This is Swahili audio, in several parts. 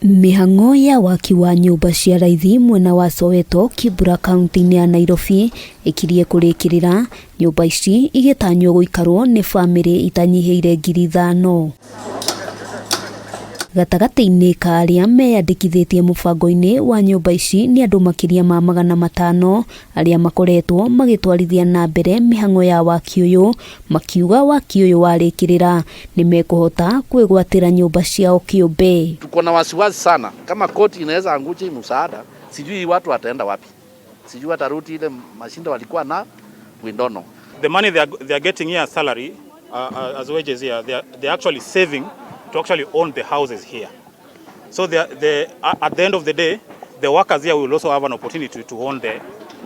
MIHANG'O ya waki wa nyumba cia raithi mwena wa Soweto, KIBRA kaunti-ini ya Nairobi ikirie kurikirira, nyumba ici igitanywo guikarwo ni family itanyihiire 5,000. Gatagati-ini ka aria meyandikithitie mubango-ini wa nyumba ici ni andu makiria ma 500 aria makoretwo magitwarithia na mbere mihang'o ya waki uyu, makiuga waki uyu warikirira ni mekuhota kwigwatira nyumba ciao kiumbe. Tuko na wasiwasi sana kama koti inaweza angusha msaada, sijui watu wataenda wapi, sijui watarudi ile mashinda walikuwa na, we don't know. The money they are getting here as salary, as wages here, they are actually saving to actually own the houses here. So at the end of the day, the workers here will also have an opportunity to own the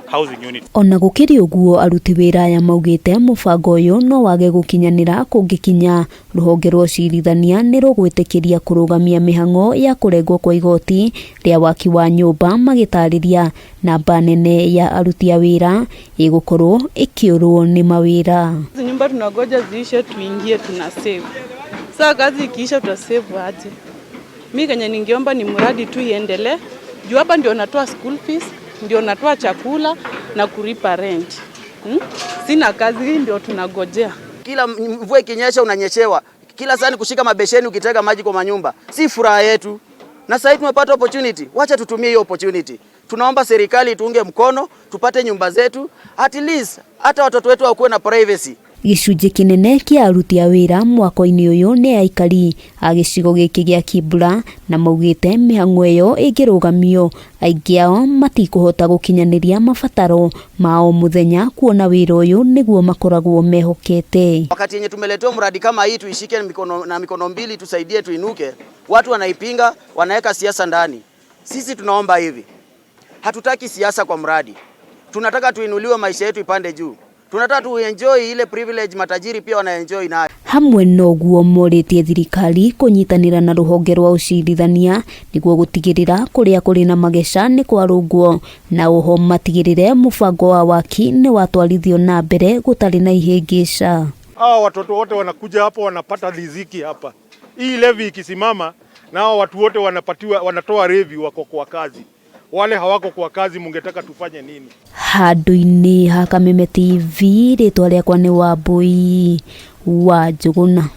housing unit. Ona gukiri uguo aruti wira ya maugite mubango uyu no wage gukinyanira kungikinya ruhonge rwa UCIRITHANIA ni rugwitikiria kurugamia mihang'o ya kurengwo kwa igoti ria waki wa nyumba, magitariria namba nene ya aruti a wira igukorwo ikiurwo ni mawira. Nyumba tunagoja ziishe tuingie tuna save. Sasa kazi ikiisha tutasave aje? Mimi Kenya ningeomba ni mradi tu iendelee. Juu hapa ndio natoa school fees, ndio natoa chakula na kulipa rent. Sina kazi, hii ndio tunagojea. Kila mvua ikinyesha unanyeshewa. Kila saa ni kushika mabesheni ukitega maji kwa manyumba. Si furaha yetu. Na sasa tumepata opportunity. Wacha tutumie hiyo opportunity. Tunaomba serikali tuunge mkono, tupate nyumba zetu. At least hata watoto wetu wakuwe na privacy. Gicunji kinene kia aruti a wira mwako-ini uyu ni aikari a gicigo giki gia KIBRA na maugite mihang'o iyo ingirugamio aingi ao matikuhota gukinyaniria mabataro mao muthenya, kuona wira uyu niguo makoragwo mehokete. Wakati yenye tumeletewa mradi kama hii tuishike mikono mbili tusaidie tuinuke, watu wanaipinga, wanaweka siasa ndani. Sisi tunaomba hivi, hatutaki siasa kwa mradi, tunataka tuinuliwe, maisha yetu ipande juu. Tunataka tu enjoy ile privilege matajiri pia wana enjoy nayo. Hamwe noguo moritie thirikari kunyitanira na ruhonge rwa UCIRITHANIA niguo gutigirira kuria kuri na magesha ni kwarungwo, na oho matigirire mubango wa waki ni watwarithio na mbere gutari na ihingica. Hao watoto wote wanakuja hapa wanapata riziki hapa. Hii levy ikisimama na hao watu wote wanatoa revi wako kwa kazi. Wale hawako kwa kazi mungetaka tufanye nini? Handu-ini ha Kameme TV ritwa riakwa ni Wambui wa Njuguna.